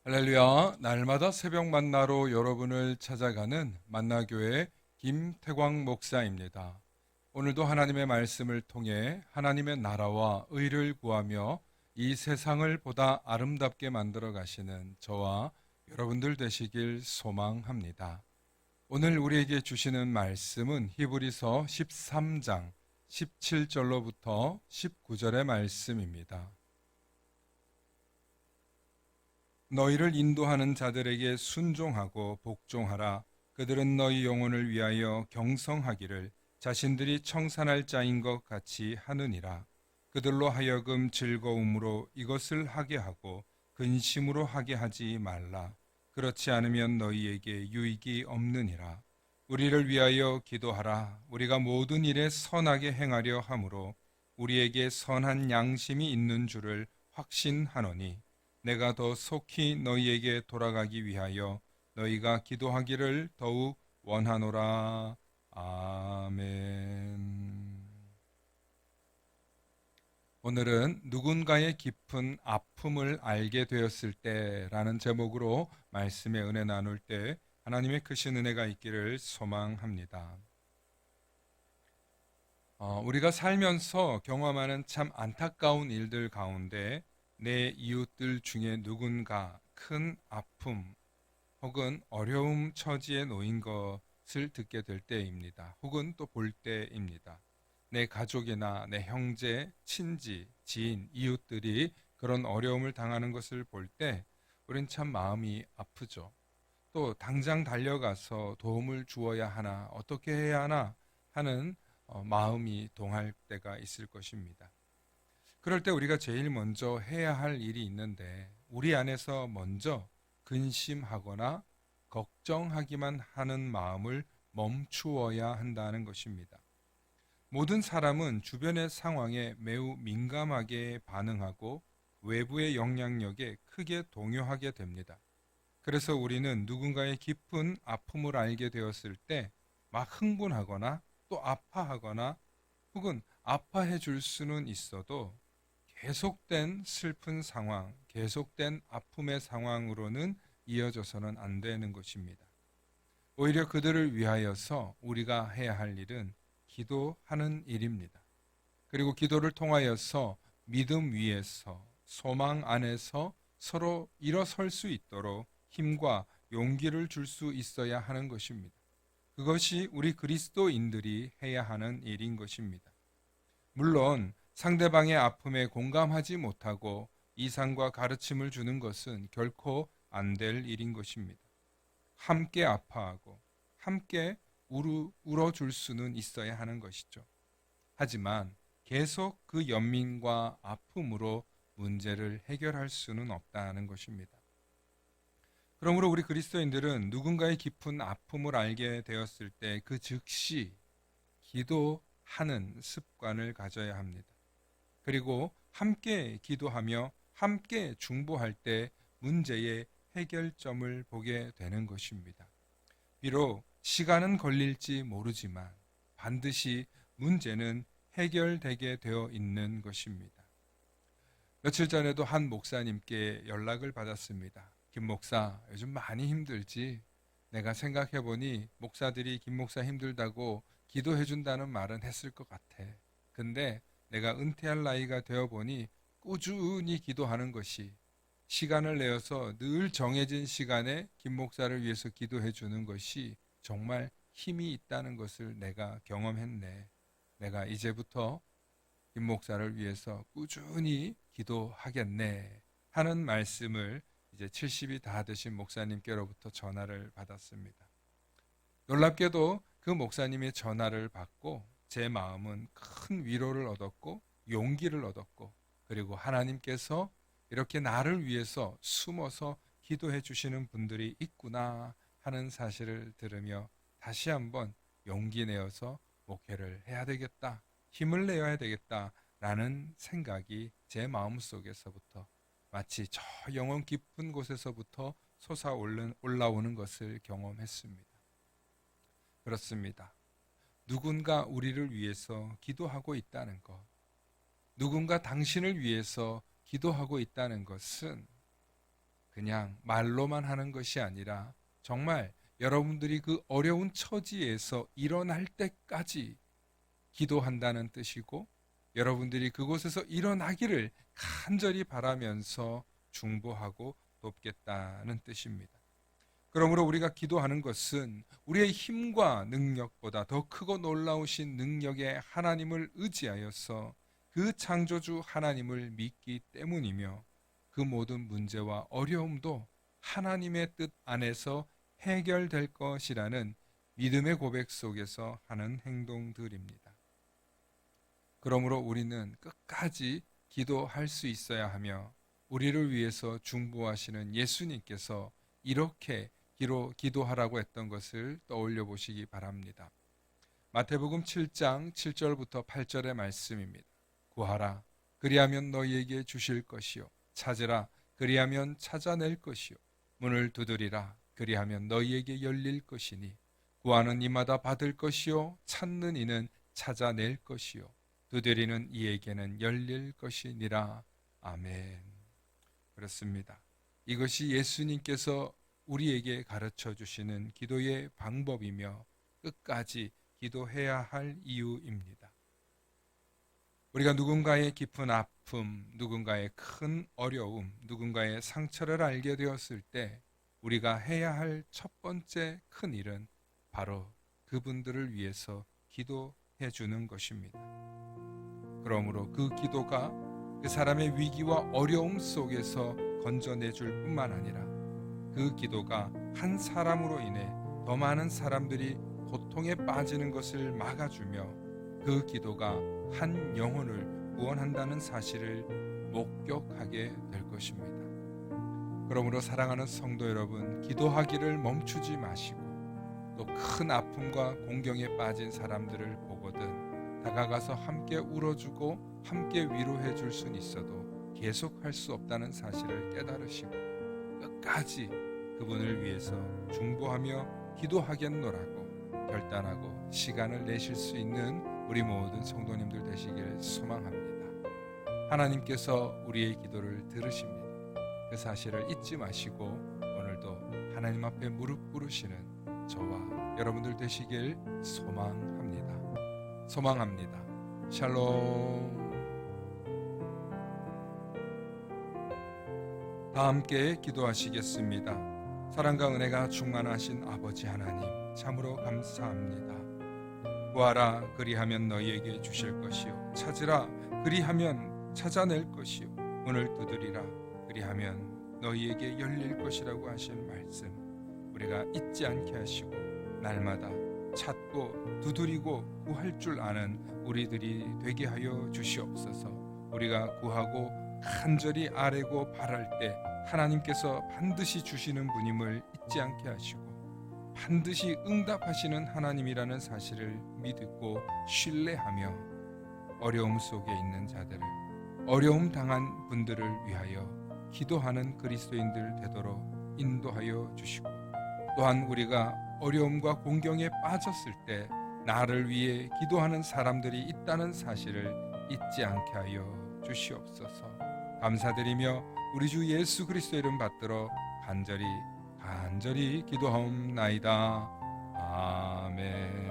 할렐루야, 날마다 새벽 만나로 여러분을 찾아가는 만나교회 김태광 목사입니다. 오늘도 하나님의 말씀을 통해 하나님의 나라와 의를 구하며 이 세상을 보다 아름답게 만들어 가시는 저와 여러분들 되시길 소망합니다. 오늘 우리에게 주시는 말씀은 히브리서 13장 17절로부터 19절의 말씀입니다. 너희를 인도하는 자들에게 순종하고 복종하라. 그들은 너희 영혼을 위하여 경성하기를 자신들이 청산할 자인 것 같이 하느니라. 그들로 하여금 즐거움으로 이것을 하게 하고 근심으로 하게 하지 말라. 그렇지 않으면 너희에게 유익이 없느니라. 우리를 위하여 기도하라. 우리가 모든 일에 선하게 행하려 함으로 우리에게 선한 양심이 있는 줄을 확신하노니 내가 더 속히 너희에게 돌아가기 위하여 너희가 기도하기를 더욱 원하노라. 아멘. 오늘은 누군가의 깊은 아픔을 알게 되었을 때라는 제목으로 말씀의 은혜 나눌 때 하나님의 크신 은혜가 있기를 소망합니다. 우리가 살면서 경험하는 참 안타까운 일들 가운데 내 이웃들 중에 누군가 큰 아픔 혹은 어려움 처지에 놓인 것을 듣게 될 때입니다. 혹은 또 볼 때입니다. 내 가족이나 내 형제, 친지, 지인, 이웃들이 그런 어려움을 당하는 것을 볼 때 우린 참 마음이 아프죠. 또 당장 달려가서 도움을 주어야 하나, 어떻게 해야 하나 하는 마음이 동할 때가 있을 것입니다. 그럴 때 우리가 제일 먼저 해야 할 일이 있는데 우리 안에서 먼저 근심하거나 걱정하기만 하는 마음을 멈추어야 한다는 것입니다. 모든 사람은 주변의 상황에 매우 민감하게 반응하고 외부의 영향력에 크게 동요하게 됩니다. 그래서 우리는 누군가의 깊은 아픔을 알게 되었을 때 막 흥분하거나 또 아파하거나 혹은 아파해 줄 수는 있어도 계속된 슬픈 상황, 계속된 아픔의 상황으로는 이어져서는 안 되는 것입니다. 오히려 그들을 위하여서 우리가 해야 할 일은 기도하는 일입니다. 그리고 기도를 통하여서 믿음 위에서 소망 안에서 서로 일어설 수 있도록 힘과 용기를 줄 수 있어야 하는 것입니다. 그것이 우리 그리스도인들이 해야 하는 일인 것입니다. 물론 상대방의 아픔에 공감하지 못하고 이상과 가르침을 주는 것은 결코 안 될 일인 것입니다. 함께 아파하고 함께 울어줄 수는 있어야 하는 것이죠. 하지만 계속 그 연민과 아픔으로 문제를 해결할 수는 없다는 것입니다. 그러므로 우리 그리스도인들은 누군가의 깊은 아픔을 알게 되었을 때 그 즉시 기도하는 습관을 가져야 합니다. 그리고 함께 기도하며 함께 중보할 때 문제의 해결점을 보게 되는 것입니다. 비록 시간은 걸릴지 모르지만 반드시 문제는 해결되게 되어 있는 것입니다. 며칠 전에도 한 목사님께 연락을 받았습니다. 김 목사, 요즘 많이 힘들지? 내가 생각해보니 목사들이 김 목사 힘들다고 기도해준다는 말은 했을 것 같아. 근데 내가 은퇴할 나이가 되어보니 꾸준히 기도하는 것이 시간을 내어서 늘 정해진 시간에 김 목사를 위해서 기도해주는 것이 정말 힘이 있다는 것을 내가 경험했네. 내가 이제부터 김 목사를 위해서 꾸준히 기도하겠네 하는 말씀을 이제 70이 다 되신 목사님께로부터 전화를 받았습니다. 놀랍게도 그 목사님의 전화를 받고 제 마음은 큰 위로를 얻었고 용기를 얻었고 그리고 하나님께서 이렇게 나를 위해서 숨어서 기도해 주시는 분들이 있구나 하는 사실을 들으며 다시 한번 용기 내어서 목회를 해야 되겠다, 힘을 내야 되겠다라는 생각이 제 마음속에서부터 마치 저 영혼 깊은 곳에서부터 올라오는 것을 경험했습니다. 그렇습니다. 누군가 우리를 위해서 기도하고 있다는 것, 누군가 당신을 위해서 기도하고 있다는 것은 그냥 말로만 하는 것이 아니라 정말 여러분들이 그 어려운 처지에서 일어날 때까지 기도한다는 뜻이고, 여러분들이 그곳에서 일어나기를 간절히 바라면서 중보하고 돕겠다는 뜻입니다. 그러므로 우리가 기도하는 것은 우리의 힘과 능력보다 더 크고 놀라우신 능력의 하나님을 의지하여서 그 창조주 하나님을 믿기 때문이며, 그 모든 문제와 어려움도 하나님의 뜻 안에서 해결될 것이라는 믿음의 고백 속에서 하는 행동들입니다. 그러므로 우리는 끝까지 기도할 수 있어야 하며, 우리를 위해서 중보하시는 예수님께서 이렇게 기도하라고 했던 것을 떠올려 보시기 바랍니다. 마태복음 7장 7절부터 8절의 말씀입니다. 구하라, 그리하면 너희에게 주실 것이요, 찾으라, 그리하면 찾아낼 것이요, 문을 두드리라, 그리하면 너희에게 열릴 것이니, 구하는 이마다 받을 것이요, 찾는 이는 찾아낼 것이요, 두드리는 이에게는 열릴 것이니라. 아멘. 그렇습니다. 이것이 예수님께서 우리에게 가르쳐 주시는 기도의 방법이며 끝까지 기도해야 할 이유입니다. 우리가 누군가의 깊은 아픔, 누군가의 큰 어려움, 누군가의 상처를 알게 되었을 때 우리가 해야 할 첫 번째 큰 일은 바로 그분들을 위해서 기도해 주는 것입니다. 그러므로 그 기도가 그 사람의 위기와 어려움 속에서 건져내 줄 뿐만 아니라, 그 기도가 한 사람으로 인해 더 많은 사람들이 고통에 빠지는 것을 막아주며, 그 기도가 한 영혼을 구원한다는 사실을 목격하게 될 것입니다. 그러므로 사랑하는 성도 여러분, 기도하기를 멈추지 마시고, 또 큰 아픔과 공경에 빠진 사람들을 보거든 다가가서 함께 울어주고 함께 위로해 줄 수는 있어도 계속할 수 없다는 사실을 깨달으시고, 끝까지 그분을 위해서 중보하며 기도하겠노라고 결단하고 시간을 내실 수 있는 우리 모든 성도님들 되시길 소망합니다. 하나님께서 우리의 기도를 들으십니다. 그 사실을 잊지 마시고 오늘도 하나님 앞에 무릎 꿇으시는 저와 여러분들 되시길 소망합니다. 샬롬. 다 함께 기도하시겠습니다. 사랑과 은혜가 충만하신 아버지 하나님, 참으로 감사합니다. 구하라, 그리하면 너희에게 주실 것이요, 찾으라, 그리하면 찾아낼 것이요, 문을 두드리라, 그리하면 너희에게 열릴 것이라고 하신 말씀, 우리가 잊지 않게 하시고 날마다 찾고 두드리고 구할 줄 아는 우리들이 되게 하여 주시옵소서. 우리가 구하고 간절히 아뢰고 바랄 때 하나님께서 반드시 주시는 분임을 잊지 않게 하시고, 반드시 응답하시는 하나님이라는 사실을 믿고 신뢰하며 어려움 속에 있는 자들을, 어려움 당한 분들을 위하여 기도하는 그리스도인들 되도록 인도하여 주시고, 또한 우리가 어려움과 공경에 빠졌을 때 나를 위해 기도하는 사람들이 있다는 사실을 잊지 않게 하여 주시옵소서. 감사드리며 우리 주 예수 그리스도 이름 받들어 간절히 기도하옵나이다. 아멘.